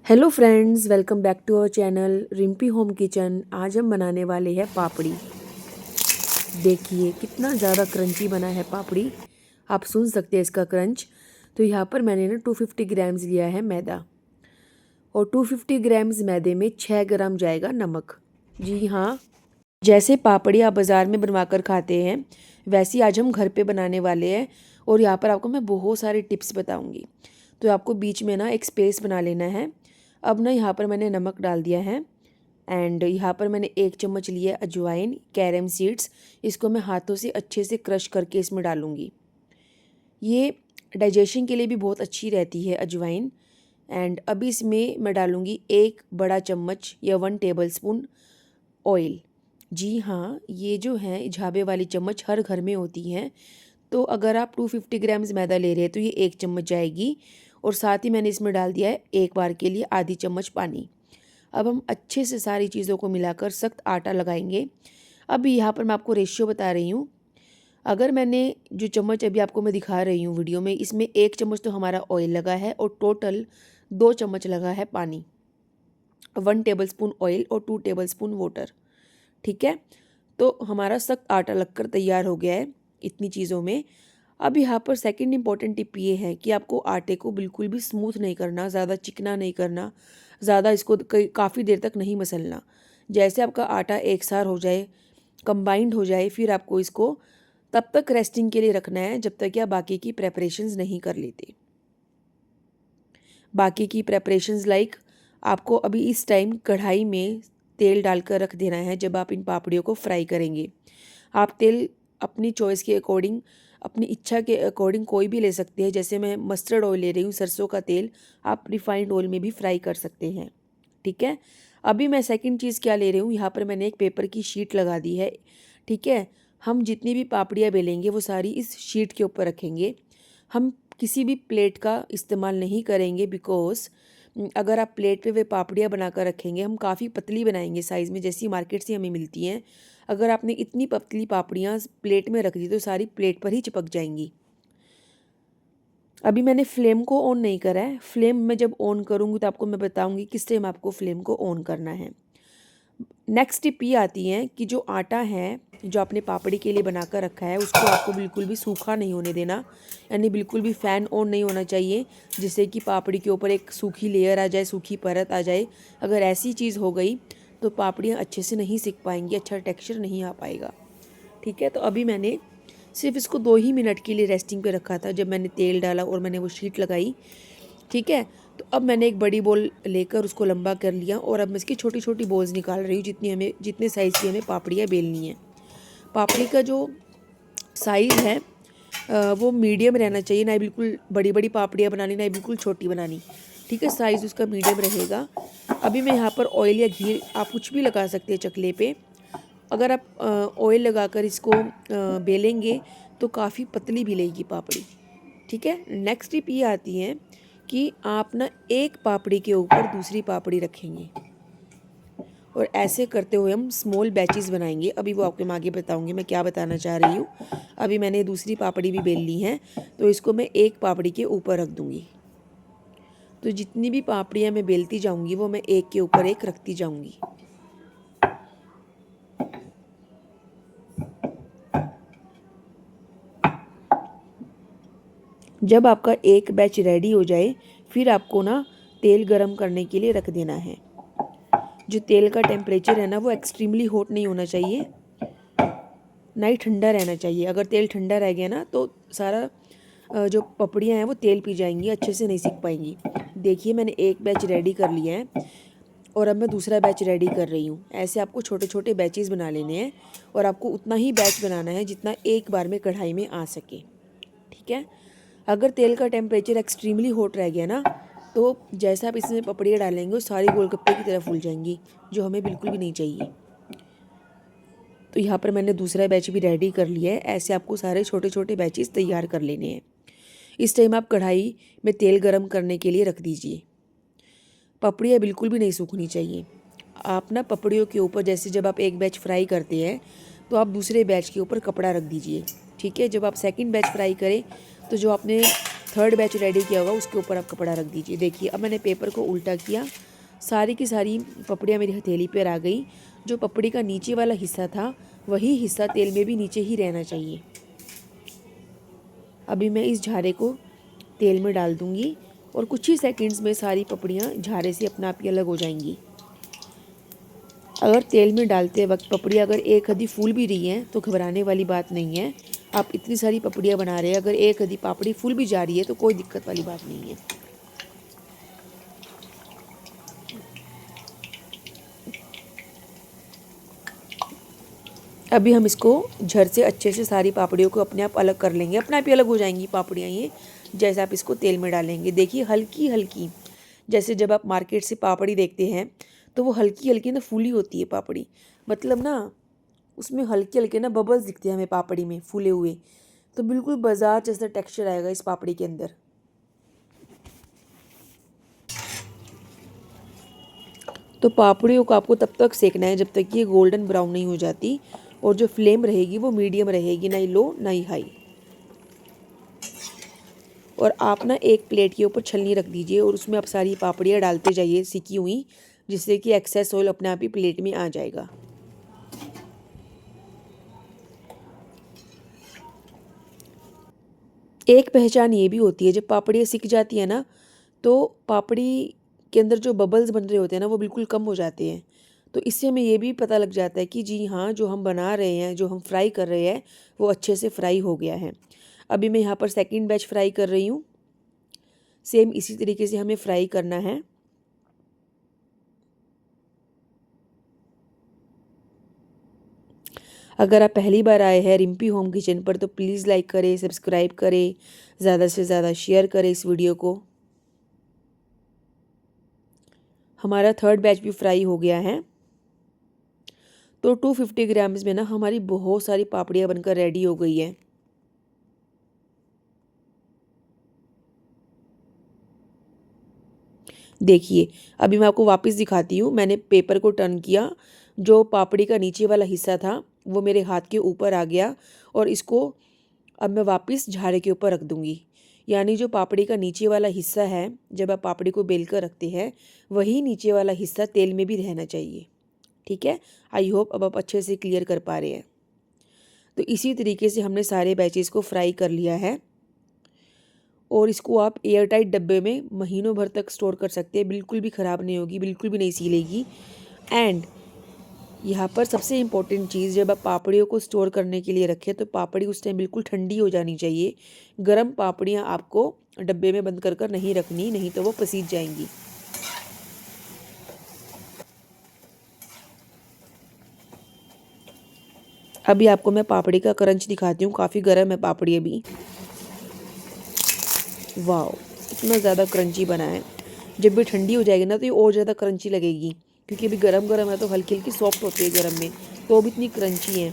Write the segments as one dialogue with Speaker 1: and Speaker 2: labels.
Speaker 1: Hello friends, welcome back to our channel Rimpi home kitchen. आज हम बनाने वाले हैं पापड़ी। देखिए कितना ज़्यादा क्रंची बना है पापड़ी। आप सुन सकते हैं इसका क्रंच। तो यहाँ पर मैंने ना 250 ग्राम्स लिया है मैदा, और 250 ग्राम्स मैदे में 6 ग्राम जाएगा नमक। जी हाँ, जैसे पापड़ी आप बाज़ार में बनवा कर खाते हैं वैसे आज हम घर पे बनाने वाले हैं। और यहाँ पर आपको मैं बहुत सारे टिप्स बताऊँगी। तो आपको बीच में ना एक स्पेस बना लेना है। अब ना यहाँ पर मैंने नमक डाल दिया है, एंड यहाँ पर मैंने 1 चम्मच लिया अजवाइन, कैरम सीड्स। इसको मैं हाथों से अच्छे से क्रश करके इसमें डालूँगी। ये डाइजेशन के लिए भी बहुत अच्छी रहती है अजवाइन। एंड अभी इसमें मैं डालूँगी 1 बड़ा चम्मच या 1 टेबल स्पून ऑयल। जी हाँ, ये जो है झाबे वाली चम्मच हर घर में होती हैं। तो अगर आप 250 ग्राम्स मैदा ले रहे हैं तो ये 1 चम्मच जाएगी। और साथ ही मैंने इसमें डाल दिया है एक बार के लिए आधी चम्मच पानी। अब हम अच्छे से सारी चीज़ों को मिलाकर सख्त आटा लगाएंगे। अब यहाँ पर मैं आपको रेशियो बता रही हूँ। अगर मैंने जो चम्मच अभी आपको मैं दिखा रही हूँ वीडियो में, इसमें 1 चम्मच तो हमारा ऑयल लगा है और टोटल 2 चम्मच लगा है पानी। 1 टेबल स्पून ऑयल और 2 टेबल स्पून वाटर। ठीक है, तो हमारा सख्त आटा लगकर तैयार हो गया है इतनी चीज़ों में। अब यहाँ पर सेकंड इम्पॉर्टेंट टिप ये है कि आपको आटे को बिल्कुल भी स्मूथ नहीं करना, ज़्यादा चिकना नहीं करना, ज़्यादा इसको काफ़ी देर तक नहीं मसलना। जैसे आपका आटा एक सार हो जाए, कंबाइंड हो जाए, फिर आपको इसको तब तक रेस्टिंग के लिए रखना है जब तक कि आप बाकी की प्रेपरेशंस नहीं कर लेते। बाकी की प्रेपरेशंस लाइक आपको अभी इस टाइम कढ़ाई में तेल डालकर रख देना है। जब आप इन पापड़ियों को फ्राई करेंगे, आप तेल अपनी चॉइस के अकॉर्डिंग, अपनी इच्छा के अकॉर्डिंग कोई भी ले सकते हैं। जैसे मैं मस्टर्ड ऑयल ले रही हूँ, सरसों का तेल। आप रिफाइंड ऑयल में भी फ्राई कर सकते हैं। ठीक है, अभी मैं सेकंड चीज़ क्या ले रही हूँ, यहाँ पर मैंने एक पेपर की शीट लगा दी है। ठीक है, हम जितनी भी पापड़ियाँ बेलेंगे वो सारी इस शीट के ऊपर रखेंगे। हम किसी भी प्लेट का इस्तेमाल नहीं करेंगे, बिकॉज अगर आप प्लेट पे वे पापड़ियाँ बनाकर रखेंगे, हम काफ़ी पतली बनाएंगे साइज़ में, जैसी मार्केट से हमें मिलती हैं। अगर आपने इतनी पतली पापड़ियाँ प्लेट में रख दी तो सारी प्लेट पर ही चिपक जाएंगी। अभी मैंने फ्लेम को ऑन नहीं करा है। फ्लेम में जब ऑन करूँगी तो आपको मैं बताऊँगी किस टाइम आपको फ्लेम को ऑन करना है। नेक्स्ट टिप ये आती है कि जो आटा है जो आपने पापड़ी के लिए बनाकर रखा है, उसको आपको बिल्कुल भी सूखा नहीं होने देना। यानी बिल्कुल भी फ़ैन ऑन नहीं होना चाहिए, जिससे कि पापड़ी के ऊपर एक सूखी लेयर आ जाए, सूखी परत आ जाए। अगर ऐसी चीज़ हो गई तो पापड़ियाँ अच्छे से नहीं सिक पाएंगी, अच्छा टेक्सचर नहीं आ पाएगा। ठीक है, तो अभी मैंने सिर्फ इसको 2 ही मिनट के लिए रेस्टिंग पे रखा था, जब मैंने तेल डाला और मैंने वो शीट लगाई। ठीक है, तो अब मैंने एक बड़ी बोल लेकर उसको लंबा कर लिया, और अब मैं इसकी छोटी छोटी बॉल्स निकाल रही हूँ, जितने साइज़ की हमें पापड़ियाँ बेलनी है। पापड़ी का जो साइज़ है वो मीडियम रहना चाहिए, ना बिल्कुल बड़ी बड़ी पापड़ियाँ बनानी, ना बिल्कुल छोटी बनानी। ठीक है, साइज़ उसका मीडियम रहेगा। अभी मैं यहाँ पर ऑयल या घी, आप कुछ भी लगा सकते हैं चकले पे। अगर आप ऑयल लगाकर इसको बेलेंगे तो काफ़ी पतली बेलेगी पापड़ी। ठीक है, नेक्स्ट टिप ये आती है कि आप ना एक पापड़ी के ऊपर दूसरी पापड़ी रखेंगे, और ऐसे करते हुए हम स्मॉल बैचेस बनाएंगे। अभी वो आपके आगे बताऊंगी मैं क्या बताना चाह रही हूँ। अभी मैंने दूसरी पापड़ी भी बेल ली है, तो इसको मैं एक पापड़ी के ऊपर रख दूंगी। तो जितनी भी पापड़ियाँ मैं बेलती जाऊंगी वो मैं एक के ऊपर एक रखती जाऊंगी। जब आपका एक बैच रेडी हो जाए, फिर आपको ना तेल गरम करने के लिए रख देना है। जो तेल का टेम्परेचर है ना, वो एक्सट्रीमली हॉट नहीं होना चाहिए, ना ही ठंडा रहना चाहिए। अगर तेल ठंडा रह गया ना तो सारा जो पपड़ियाँ हैं वो तेल पी जाएंगी, अच्छे से नहीं सीख पाएंगी। देखिए मैंने एक बैच रेडी कर लिया है, और अब मैं दूसरा बैच रेडी कर रही हूँ। ऐसे आपको छोटे छोटे बैचेस बना लेने हैं, और आपको उतना ही बैच बनाना है जितना एक बार में कढ़ाई में आ सके। ठीक है, अगर तेल का टेम्परेचर एक्सट्रीमली हॉट रह गया ना, तो जैसा आप इसमें पपड़ियाँ डालेंगे वो सारी गोलगप्पे की तरह फूल जाएंगी, जो हमें बिल्कुल भी नहीं चाहिए। तो यहाँ पर मैंने दूसरा बैच भी रेडी कर लिया है। ऐसे आपको सारे छोटे छोटे बैचेस तैयार कर लेने हैं। इस टाइम आप कढ़ाई में तेल गरम करने के लिए रख दीजिए। पपड़ियाँ बिल्कुल भी नहीं सूखनी चाहिए। आप ना पपड़ियों के ऊपर, जैसे जब आप एक बैच फ्राई करते हैं तो आप दूसरे बैच के ऊपर कपड़ा रख दीजिए। ठीक है, जब आप सेकंड बैच फ्राई करें तो जो आपने थर्ड बैच रेडी किया होगा उसके ऊपर आप कपड़ा रख दीजिए। देखिए अब मैंने पेपर को उल्टा किया, सारी की सारी पपड़ियाँ मेरी हथेली पर आ गई। जो पपड़ी का नीचे वाला हिस्सा था वही हिस्सा तेल में भी नीचे ही रहना चाहिए। अभी मैं इस झारे को तेल में डाल दूंगी और कुछ ही सेकंड्स में सारी पपड़ियाँ झारे से अपने आप ही अलग हो जाएंगी। अगर तेल में डालते वक्त पपड़ियाँ अगर एक आधी फूल भी रही हैं तो घबराने वाली बात नहीं है। आप इतनी सारी पपड़ियाँ बना रहे हैं, अगर एक आधी पापड़ी फूल भी जा रही है तो कोई दिक्कत वाली बात नहीं है। अभी हम इसको झर से अच्छे से सारी पापड़ियों को अपने आप अलग कर लेंगे, अपने आप ही अलग हो जाएंगी पापड़ियाँ ये जैसे आप इसको तेल में डालेंगे। देखिए हल्की हल्की, जैसे जब आप मार्केट से पापड़ी देखते हैं तो वो हल्की हल्की ना फूली होती है पापड़ी, मतलब ना उसमें हल्के हल्के ना बबल्स दिखते हैं हमें पापड़ी में फूले हुए। तो बिल्कुल बाजार जैसा टेक्सचर आएगा इस पापड़ी के अंदर। तो पापड़ियों को आपको तब तक सेकना है जब तक ये गोल्डन ब्राउन नहीं हो जाती, और जो फ्लेम रहेगी वो मीडियम रहेगी, ना ही लो ना ही हाई। और आप ना एक प्लेट के ऊपर छलनी रख दीजिए और उसमें आप सारी पापड़ियाँ डालते जाइए सिकी हुई, जिससे कि एक्सेस ऑयल अपने आप ही प्लेट में आ जाएगा। एक पहचान ये भी होती है जब पापड़ियाँ सिक जाती है ना तो पापड़ी के अंदर जो बबल्स बन रहे होते हैं ना वो बिल्कुल कम हो जाते हैं। तो इससे हमें ये भी पता लग जाता है कि जी हाँ, जो हम बना रहे हैं, जो हम फ्राई कर रहे हैं वो अच्छे से फ्राई हो गया है। अभी मैं यहाँ पर सेकंड बैच फ्राई कर रही हूँ। सेम इसी तरीके से हमें फ्राई करना है। अगर आप पहली बार आए हैं रिम्पी होम किचन पर तो प्लीज़ लाइक करें, सब्सक्राइब करें, ज़्यादा से ज़्यादा शेयर करें इस वीडियो को। हमारा थर्ड बैच भी फ्राई हो गया है। तो 250 ग्राम्स में ना हमारी बहुत सारी पापड़ियाँ बनकर रेडी हो गई है। देखिए अभी मैं आपको वापस दिखाती हूँ। मैंने पेपर को टर्न किया, जो पापड़ी का नीचे वाला हिस्सा था वो मेरे हाथ के ऊपर आ गया, और इसको अब मैं वापस झारे के ऊपर रख दूँगी। यानी जो पापड़ी का नीचे वाला हिस्सा है, जब आप पापड़ी को बेल कर रखते हैं वही नीचे वाला हिस्सा तेल में भी रहना चाहिए। ठीक है, आई होप अब आप अच्छे से क्लियर कर पा रहे हैं। तो इसी तरीके से हमने सारे बैचेस को फ्राई कर लिया है, और इसको आप एयर टाइट डब्बे में महीनों भर तक स्टोर कर सकते हैं, बिल्कुल भी ख़राब नहीं होगी, बिल्कुल भी नहीं सीलेगी। एंड यहाँ पर सबसे इम्पोर्टेंट चीज़, जब आप पापड़ियों को स्टोर करने के लिए रखें तो पापड़ी उस टाइम बिल्कुल ठंडी हो जानी चाहिए। गर्म पापड़ियाँ आपको डब्बे में बंद कर नहीं रखनी, नहीं तो वो पसीज जाएंगी। अभी आपको मैं पापड़ी का क्रंच दिखाती हूँ, काफ़ी गर्म है पापड़ी अभी। वाह, इतना ज़्यादा क्रंची बना है। जब भी ठंडी हो जाएगी ना तो ये और ज़्यादा क्रंची लगेगी, क्योंकि अभी गरम गरम है तो हल्की हल्की सॉफ्ट होती है गरम में, तो अब इतनी क्रंची है।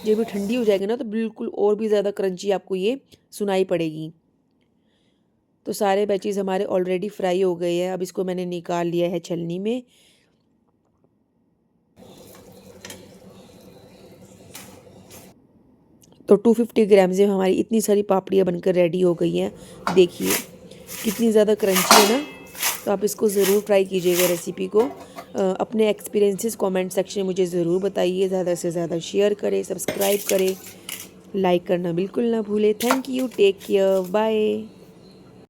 Speaker 1: जब भी ठंडी हो जाएगी ना तो बिल्कुल और भी ज़्यादा क्रंची आपको ये सुनाई पड़ेगी। तो सारे बैचेस हमारे ऑलरेडी फ्राई हो गए हैं। अब इसको मैंने निकाल लिया है छलनी में। तो 250 ग्राम से हमारी इतनी सारी पापड़ियाँ बनकर रेडी हो गई हैं। देखिए कितनी ज़्यादा क्रंची है ना। तो आप इसको ज़रूर ट्राई कीजिएगा रेसिपी को। अपने एक्सपीरियंसेस कमेंट सेक्शन में मुझे ज़रूर बताइए। ज़्यादा से ज़्यादा शेयर करें, सब्सक्राइब करें, लाइक करना बिल्कुल ना भूलें। Thank you, take care, bye.